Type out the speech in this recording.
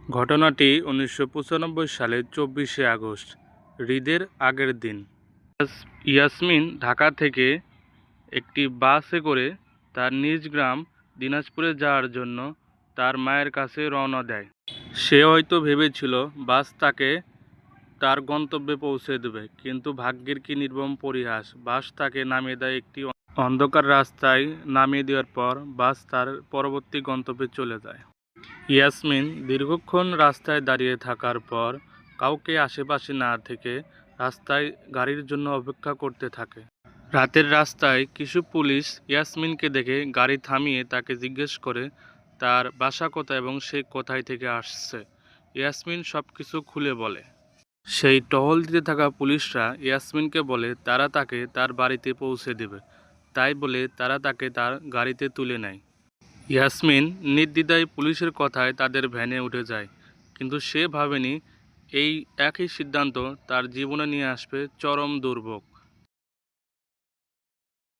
ঘটনাটি ১৯৯৫ সালের ২৪শে আগস্ট, ঈদের আগের দিন। ইয়াসমিন ঢাকা থেকে একটি বাসে করে তার নিজ গ্রাম দিনাজপুরে যাওয়ার জন্য তার মায়ের কাছে রওনা দেয়। সে হয়তো ভেবেছিল বাস তাকে তার গন্তব্যে পৌঁছে দেবে, কিন্তু ভাগ্যের কি নির্মম পরিহাস! বাস তাকে নামিয়ে দেয় একটি অন্ধকার রাস্তায়। নামিয়ে দেওয়ার পর বাস তার পরবর্তী গন্তব্যে চলে যায়। ইয়াসমিন দীর্ঘক্ষণ রাস্তায় দাঁড়িয়ে থাকার পর কাউকে আশেপাশে না থেকে রাস্তায় গাড়ির জন্য অপেক্ষা করতে থাকে। রাতের রাস্তায় কিছু পুলিশ ইয়াসমিনকে দেখে গাড়ি থামিয়ে তাকে জিজ্ঞেস করে তার বাসা কোথায় এবং সে কোথায় থেকে আসছে। ইয়াসমিন সবকিছু খুলে বলে। সেই টহল দিতে থাকা পুলিশরা ইয়াসমিনকে বলে তারা তাকে তার বাড়িতে পৌঁছে দেবে, তাই বলে তারা তাকে তার গাড়িতে তুলে নেয়। ইয়াসমিন নির্দ্বিধায় পুলিশের কথায় তাদের ভ্যানে উঠে যায়, কিন্তু সে ভাবেনি এই একই সিদ্ধান্ত তার জীবনে নিয়ে আসবে চরম দুর্ভোগ।